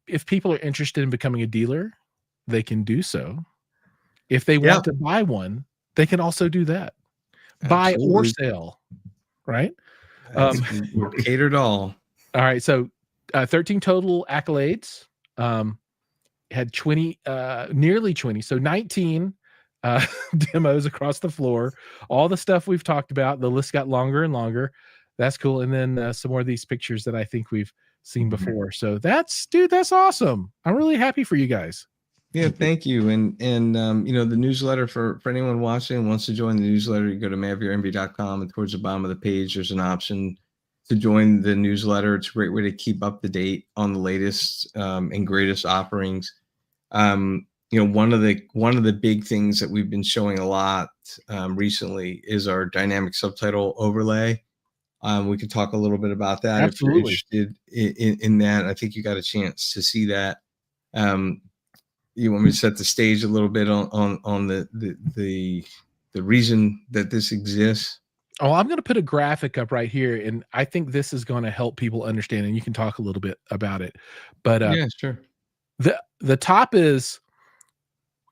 Speaker 1: If people are interested in becoming a dealer, they can do so. If they want to buy one, they can also do that. Buy or sell, right?
Speaker 3: We're catered all.
Speaker 1: All right, so 13 total accolades. Had 20, nearly 20, so 19 demos across the floor. All the stuff we've talked about. The list got longer and longer. That's cool. And then some more of these pictures that I think we've seen before. So that's awesome. I'm really happy for you guys.
Speaker 3: Yeah, thank you. And you know, the newsletter for anyone watching and wants to join the newsletter, you go to madVRenvy.com, and towards the bottom of the page, there's an option to join the newsletter. It's a great way to keep up to date on the latest and greatest offerings. You know, one of the big things that we've been showing a lot recently is our dynamic subtitle overlay. We could talk a little bit about that.
Speaker 1: Absolutely.
Speaker 3: If you're interested in that. I think you got a chance to see that. You want me to set the stage a little bit on the reason that this exists?
Speaker 1: Oh, I'm going to put a graphic up right here, and I think this is going to help people understand, and you can talk a little bit about it. But
Speaker 3: yeah, sure.
Speaker 1: The top is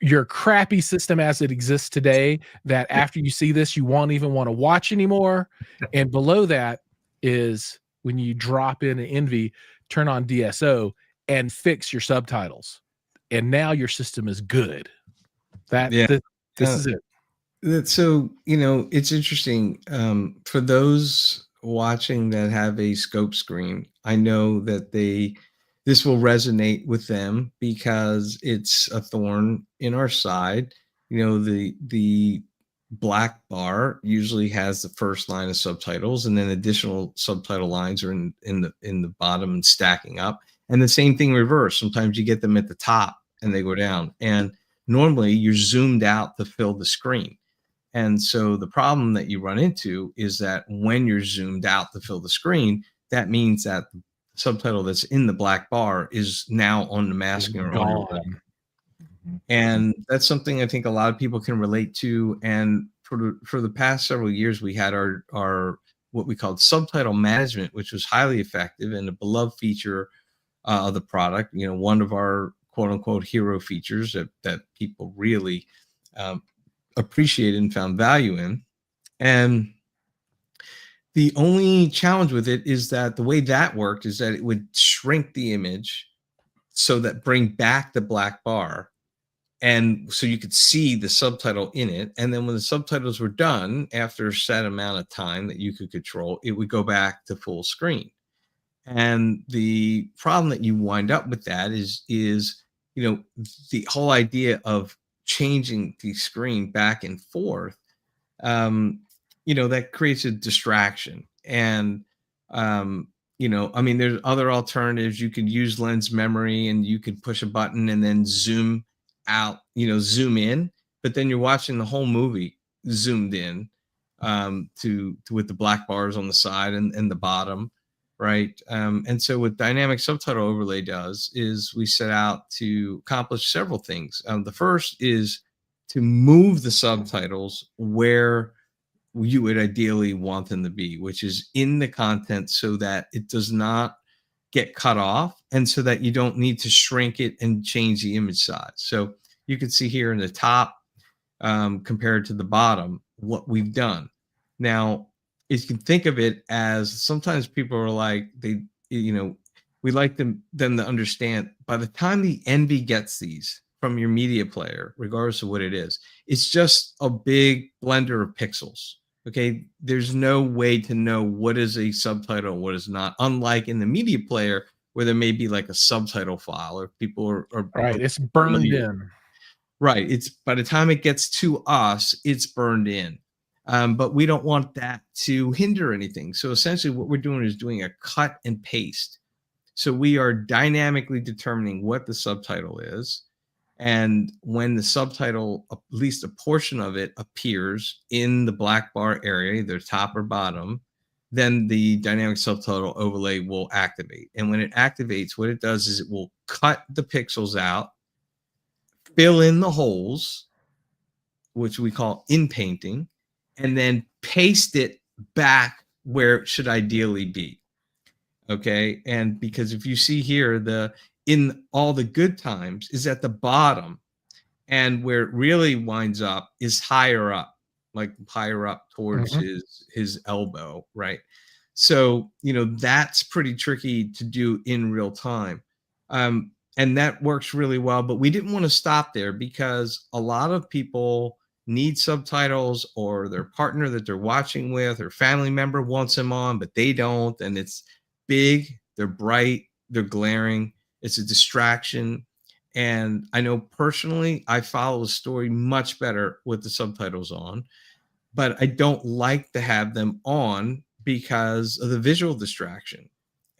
Speaker 1: your crappy system as it exists today, that after you see this, you won't even want to watch anymore. And below that is when you drop in an Envy, turn on DSO, and fix your subtitles. And now your system is good. This is it.
Speaker 3: So, you know, it's interesting for those watching that have a scope screen. I know that this will resonate with them because it's a thorn in our side. You know, the black bar usually has the first line of subtitles, and then additional subtitle lines are in the bottom and stacking up. And the same thing reverse. Sometimes you get them at the top and they go down. And normally you're zoomed out to fill the screen. And so the problem that you run into is that when you're zoomed out to fill the screen, that means that the subtitle that's in the black bar is now on the masking or on your wall. And that's something I think a lot of people can relate to. And for the past several years, we had our what we called subtitle management, which was highly effective and a beloved feature of the product. You know, one of our quote unquote hero features that people really appreciated and found value in. And the only challenge with it is that the way that worked is that it would shrink the image so that bring back the black bar. And so you could see the subtitle in it. And then when the subtitles were done, after a set amount of time that you could control, it would go back to full screen. And the problem that you wind up with that is, you know, the whole idea of changing the screen back and forth, you know, that creates a distraction. And, you know, I mean, there's other alternatives. You could use lens memory and you could push a button and then zoom out, you know, zoom in, but then you're watching the whole movie zoomed in. with the black bars on the side and the bottom, right? And so what dynamic subtitle overlay does is we set out to accomplish several things. The first is to move the subtitles where you would ideally want them to be, which is in the content so that it does not get cut off and so that you don't need to shrink it and change the image size. So you can see here in the top compared to the bottom what we've done. Now, you can think of it as sometimes people are like, we like them to understand by the time the Envy gets these from your media player, regardless of what it is, it's just a big blender of pixels. Okay, there's no way to know what is a subtitle and what is not, unlike in the media player where there may be like a subtitle file or people are
Speaker 1: right. It's burned in.
Speaker 3: Right. It's by the time it gets to us, it's burned in. But we don't want that to hinder anything. So essentially what we're doing is doing a cut and paste. So we are dynamically determining what the subtitle is. And when the subtitle, at least a portion of it, appears in the black bar area, either top or bottom, then the dynamic subtitle overlay will activate. And when it activates, what it does is it will cut the pixels out, fill in the holes, which we call in painting, and then paste it back where it should ideally be. Okay. And because if you see here, in all the good times is at the bottom, and where it really winds up is higher up, like higher up towards his elbow, right? So, that's pretty tricky to do in real time. And that works really well, but we didn't want to stop there because a lot of people need subtitles, or their partner that they're watching with or family member wants them on, but they don't. And it's big, they're bright, they're glaring. It's a distraction. And I know personally, I follow the story much better with the subtitles on, but I don't like to have them on because of the visual distraction.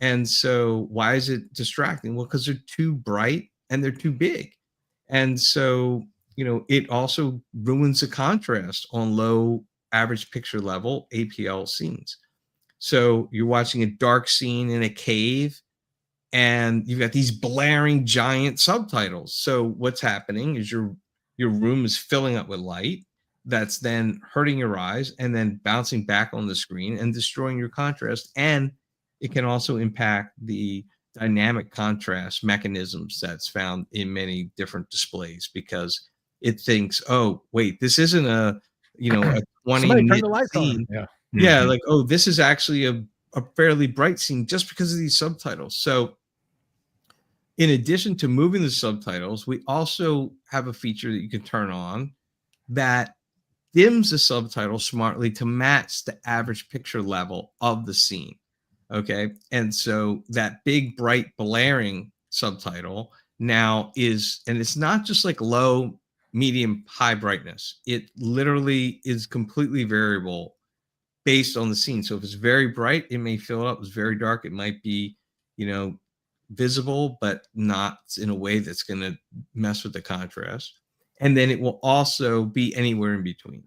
Speaker 3: And so why is it distracting? Well, because they're too bright and they're too big. And so, it also ruins the contrast on low average picture level APL scenes. So you're watching a dark scene in a cave, and you've got these blaring giant subtitles. So what's happening is your room is filling up with light that's then hurting your eyes and then bouncing back on the screen and destroying your contrast. And it can also impact the dynamic contrast mechanisms that's found in many different displays, because it thinks, oh, wait, this isn't a 20 minute scene. Yeah, like, oh, this is actually a fairly bright scene just because of these subtitles. So in addition to moving the subtitles, we also have a feature that you can turn on that dims the subtitle smartly to match the average picture level of the scene. Okay. And so that big, bright, blaring subtitle now is, and it's not just like low, medium, high brightness. It literally is completely variable based on the scene. So if it's very bright, it may fill up. If it's very dark, it might be, visible, but not in a way that's going to mess with the contrast. And then it will also be anywhere in between.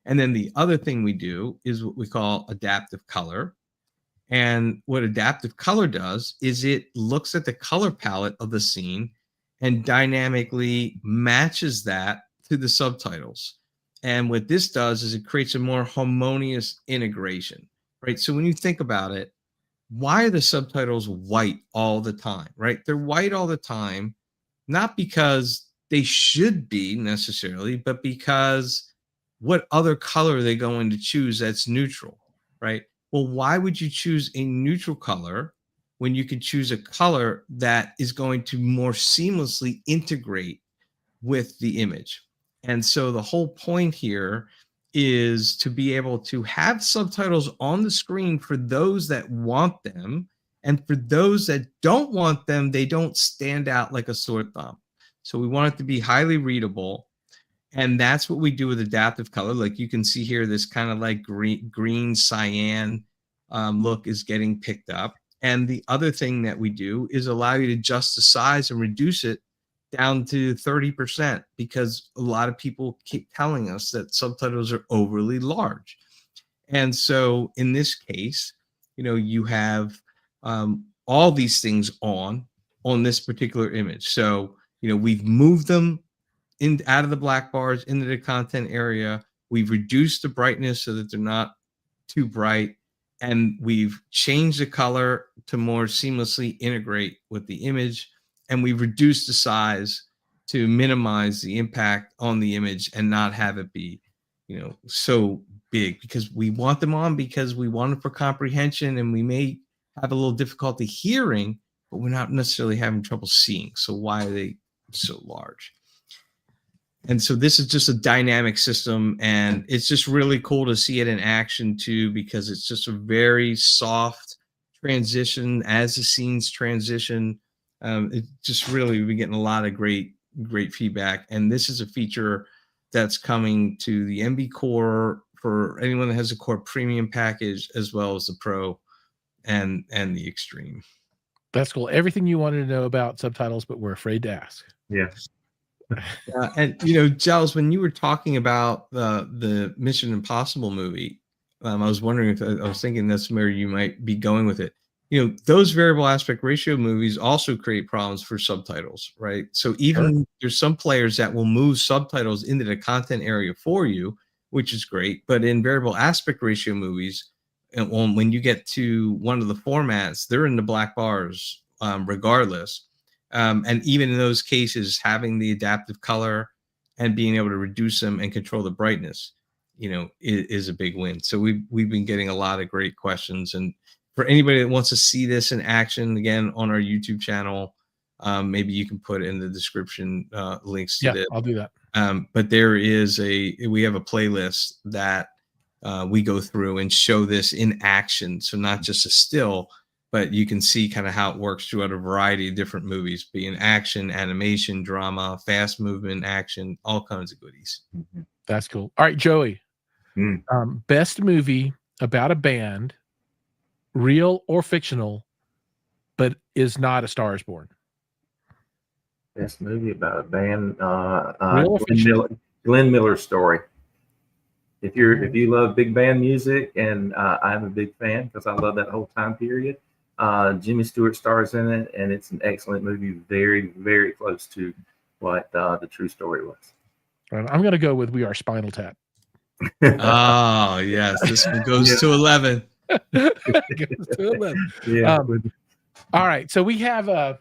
Speaker 3: And then the other thing we do is what we call adaptive color. And what adaptive color does is it looks at the color palette of the scene and dynamically matches that to the subtitles. And what this does is it creates a more harmonious integration, right? So when you think about it, why are the subtitles white all the time, right? They're white all the time, not because they should be necessarily, but because what other color are they going to choose that's neutral, right? Well, why would you choose a neutral color when you could choose a color that is going to more seamlessly integrate with the image? And so the whole point here is to be able to have subtitles on the screen for those that want them, and for those that don't want them, they don't stand out like a sore thumb. So we want it to be highly readable. And that's what we do with adaptive color. Like you can see here, this kind of like green cyan look is getting picked up. And the other thing that we do is allow you to adjust the size and reduce it down to 30%, because a lot of people keep telling us that subtitles are overly large. And so in this case, you have all these things on this particular image. So, we've moved them out of the black bars into the content area. We've reduced the brightness so that they're not too bright. And we've changed the color to more seamlessly integrate with the image. And we've reduced the size to minimize the impact on the image and not have it be, so big, because we want them on because we want them for comprehension, and we may have a little difficulty hearing, but we're not necessarily having trouble seeing. So why are they so large? And so this is just a dynamic system, and it's just really cool to see it in action too, because it's just a very soft transition as the scenes transition. It just really, we're getting a lot of great feedback. And this is a feature that's coming to the Envy Core for anyone that has a Core Premium package, as well as the Pro and the Extreme.
Speaker 1: That's cool. Everything you wanted to know about subtitles, but we're afraid to ask.
Speaker 2: Yeah.
Speaker 3: And Giles, when you were talking about the Mission Impossible movie, I was wondering if I was thinking that's where you might be going with it. Those variable aspect ratio movies also create problems for subtitles, right? So even there's some players that will move subtitles into the content area for you, which is great. But in variable aspect ratio movies, and when you get to one of the formats, they're in the black bars regardless. And even in those cases, having the adaptive color and being able to reduce them and control the brightness, is a big win. So we've been getting a lot of great questions. And for anybody that wants to see this in action, again, on our YouTube channel, maybe you can put in the description links to this.
Speaker 1: I'll do that.
Speaker 3: But we have a playlist that we go through and show this in action. So not just a still, but you can see kind of how it works throughout a variety of different movies, being action, animation, drama, fast movement, action, all kinds of goodies.
Speaker 1: That's cool. All right, Joey. Best movie about a band, real or fictional, but is not A Star Is Born.
Speaker 2: Best movie about a band,
Speaker 1: Real or fictional?
Speaker 2: Glenn Miller's Story. If you love big band music, and I'm a big fan because I love that whole time period. Jimmy Stewart stars in it, and it's an excellent movie, very, very close to what the true story was.
Speaker 1: I'm going to go with We Are Spinal Tap.
Speaker 3: Oh, yes. This one goes to 11.
Speaker 1: Goes to 11.
Speaker 2: Yeah.
Speaker 1: All right. So we have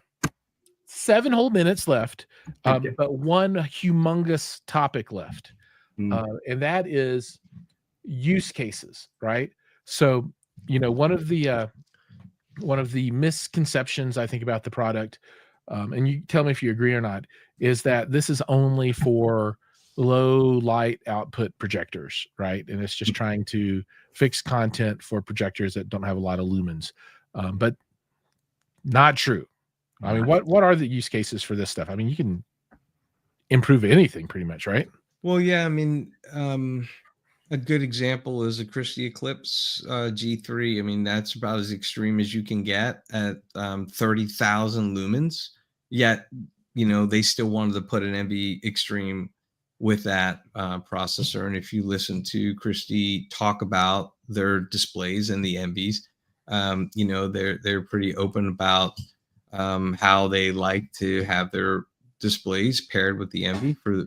Speaker 1: 7 whole minutes left, but one humongous topic left. And that is use cases, right? So, one of the misconceptions I think about the product, and you tell me if you agree or not, is that this is only for low light output projectors, right? And it's just trying to fix content for projectors that don't have a lot of lumens, but not true. I mean, what are the use cases for this stuff? I mean, you can improve anything pretty much, right?
Speaker 3: Well, yeah, I mean, a good example is a Christie Eclipse G3. I mean, that's about as extreme as you can get at 30,000 lumens. Yet, they still wanted to put an Envy Extreme with that processor. And if you listen to Christie talk about their displays and the Envies, they're pretty open about how they like to have their displays paired with the Envy for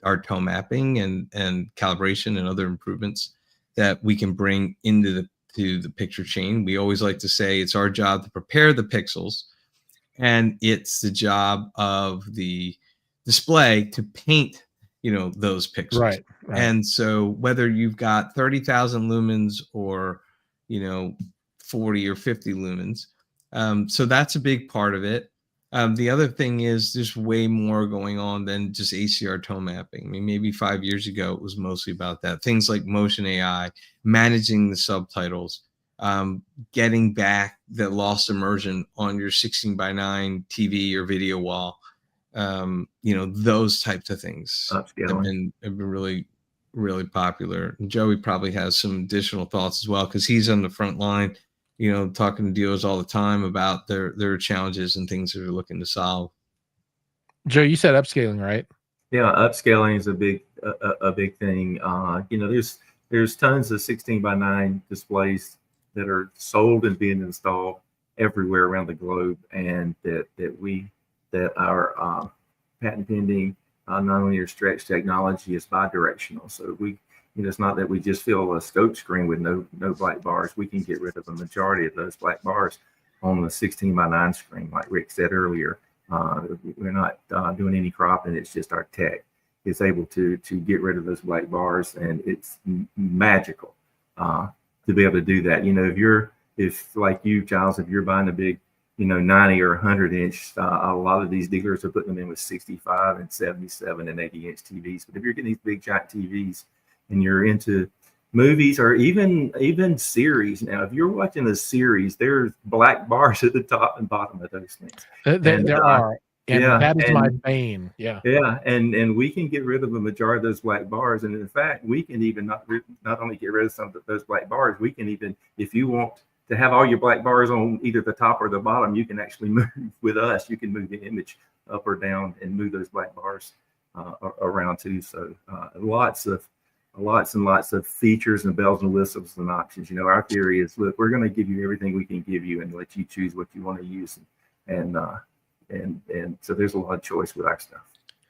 Speaker 3: our tone mapping and calibration and other improvements that we can bring into the picture chain. We always like to say it's our job to prepare the pixels, and it's the job of the display to paint, those pixels.
Speaker 1: Right.
Speaker 3: And so whether you've got 30,000 lumens or, 40 or 50 lumens, so that's a big part of it. The other thing is there's way more going on than just ACR tone mapping. I mean, maybe 5 years ago, it was mostly about that. Things like motion AI, managing the subtitles, getting back the lost immersion on your 16:9 TV or video wall. Those types of things have been really, really popular. And Joey probably has some additional thoughts as well, because he's on the front line, talking to dealers all the time about their challenges and things that they're looking to solve.
Speaker 1: Joe, you said upscaling, right?
Speaker 2: Yeah, upscaling is a big thing. there's tons of 16:9 displays that are sold and being installed everywhere around the globe, and that our patent pending nonlinear stretch technology is bidirectional. So it's not that we just fill a scope screen with no black bars. We can get rid of the majority of those black bars on the 16:9 screen, like Rick said earlier. We're not doing any cropping. It's just our tech is able to get rid of those black bars, and it's magical to be able to do that. If like you, Giles, if you're buying a big 90 or 100 inch, a lot of these dealers are putting them in with 65 and 77 and 80 inch TVs. But if you're getting these big giant TVs and you're into movies or even series, now if you're watching a series, there's black bars at the top and bottom of those things.
Speaker 1: There are. And
Speaker 2: yeah,
Speaker 1: that is my bane. Yeah.
Speaker 2: Yeah. And we can get rid of the majority of those black bars. And in fact, we can even not only get rid of some of those black bars, we can even, if you want to have all your black bars on either the top or the bottom, you can actually move with us. You can move the image up or down and move those black bars around too. So lots and lots of features and bells and whistles and options. Our theory is, look, we're going to give you everything we can give you and let you choose what you want to use. And so there's a lot of choice with our stuff.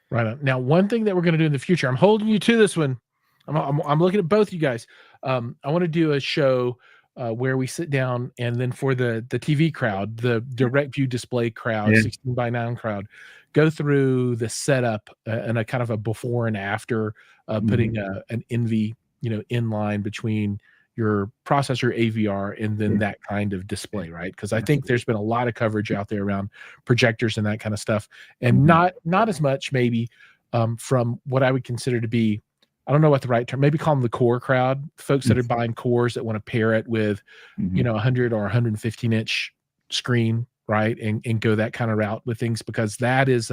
Speaker 1: Right on. Now, one thing that we're going to do in the future, I'm holding you to this one. I'm looking at both you guys. I want to do a show where we sit down, and then for the TV crowd, the direct view display crowd, 16:9 crowd, go through the setup and a kind of a before and after, putting an Envy, inline between your processor AVR and then that kind of display, right? Because I think there's been a lot of coverage out there around projectors and that kind of stuff, and not as much maybe from what I would consider to be, I don't know what the right term, maybe call them the core crowd, folks that are buying cores that want to pair it with, 100 or 115 inch screen, right? And go that kind of route with things, because that is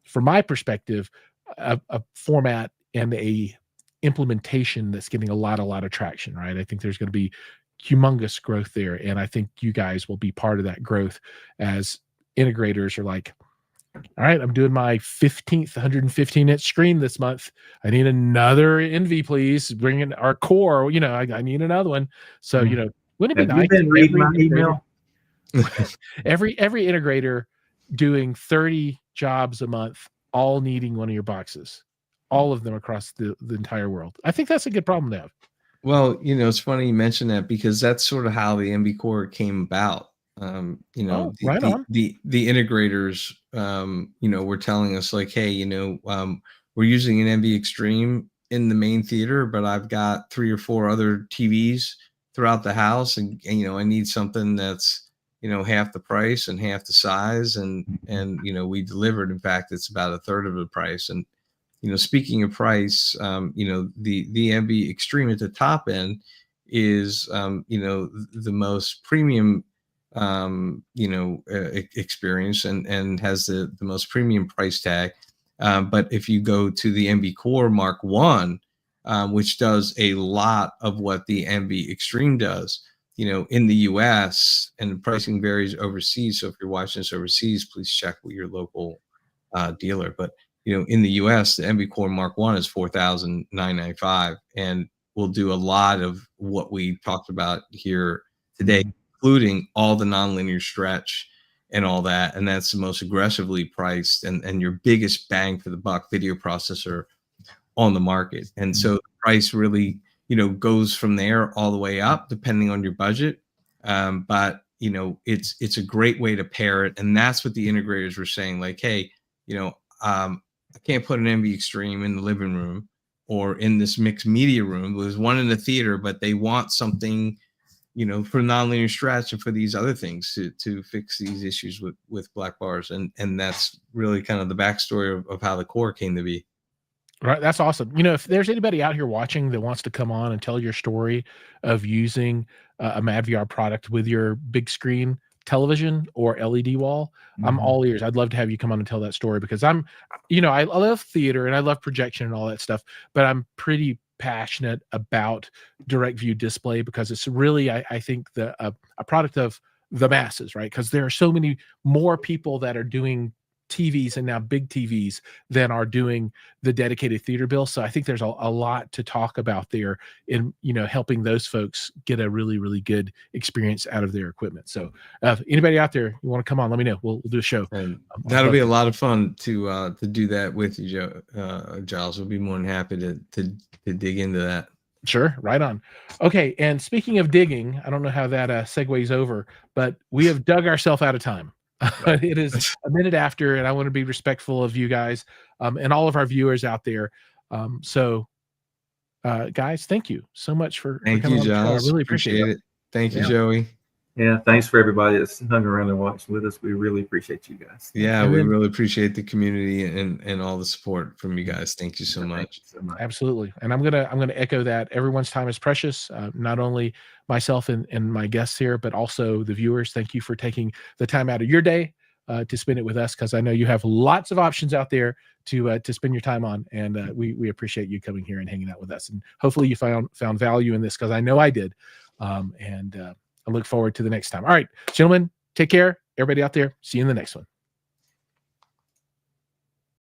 Speaker 1: from my perspective, a format and a implementation that's getting a lot of traction, right? I think there's going to be humongous growth there. And I think you guys will be part of that growth as integrators are like, all right, I'm doing my 15th 115 inch screen this month. I need another Envy, please. Bring in our core. I need another one. So, wouldn't it be nice?
Speaker 2: You been reading my email?
Speaker 1: every integrator doing 30 jobs a month, all needing one of your boxes, all of them across the entire world. I think that's a good problem to have.
Speaker 3: Well, it's funny you mention that, because that's sort of how the Envy Core came about.
Speaker 1: Right on.
Speaker 3: The integrators, were telling us like, hey, we're using an Envy Extreme in the main theater, but I've got 3 or 4 other TVs throughout the house, and I need something that's, half the price and half the size, and we delivered. In fact, it's about a third of the price. And speaking of price, the Envy Extreme at the top end is the most premium experience, and has the most premium price tag. But if you go to the Envy Core Mark 1, which does a lot of what the Envy Extreme does, in the US, and the pricing varies overseas. So if you're watching this overseas, please check with your local dealer. But in the US, the Envy Core Mark 1 is $4,995, and will do a lot of what we talked about here today, including all the nonlinear stretch and all that. And that's the most aggressively priced and your biggest bang for the buck video processor on the market. And so the price really, goes from there all the way up, depending on your budget. But it's a great way to pair it. And that's what the integrators were saying, like, hey, I can't put an Envy Extreme in the living room or in this mixed media room. There's one in the theater, but they want something, for nonlinear stretch and for these other things to fix these issues with black bars. And that's really kind of the backstory of how the core came to be.
Speaker 1: Right. That's awesome. If there's anybody out here watching that wants to come on and tell your story of using a madVR product with your big screen television or LED wall, I'm all ears. I'd love to have you come on and tell that story, because I love theater and I love projection and all that stuff, but I'm pretty passionate about direct view display, because it's really, I think, a product of the masses, right? Because there are so many more people that are doing TVs and now big TVs than are doing the dedicated theater bill. So I think there's a lot to talk about there in, you know, helping those folks get a really, really good experience out of their equipment. So if anybody out there, you want to come on, let me know. We'll do a show.
Speaker 3: And that'll be a lot of fun to do that with you, Giles. We'll be more than happy to dig into that.
Speaker 1: Sure, right on. Okay, and speaking of digging, I don't know how that segues over, but we have dug ourselves out of time. It is a minute after, and I want to be respectful of you guys and all of our viewers out there. Guys, thank you so much for
Speaker 3: Thank
Speaker 1: coming
Speaker 3: you,
Speaker 1: on the show. I
Speaker 3: Giles.
Speaker 1: really appreciate it.
Speaker 3: Thank you, Joey.
Speaker 2: Yeah, thanks for everybody that's hung around and watched with us. We really appreciate you guys.
Speaker 3: Yeah, we really appreciate the community and all the support from you guys. Thank you so much.
Speaker 1: Absolutely. And I'm gonna echo that. Everyone's time is precious. Not only myself and my guests here, but also the viewers. Thank you for taking the time out of your day to spend it with us, because I know you have lots of options out there to spend your time on. And we appreciate you coming here and hanging out with us. And hopefully you found value in this, because I know I did. I look forward to the next time. All right, gentlemen, take care. Everybody out there, see you in the next one.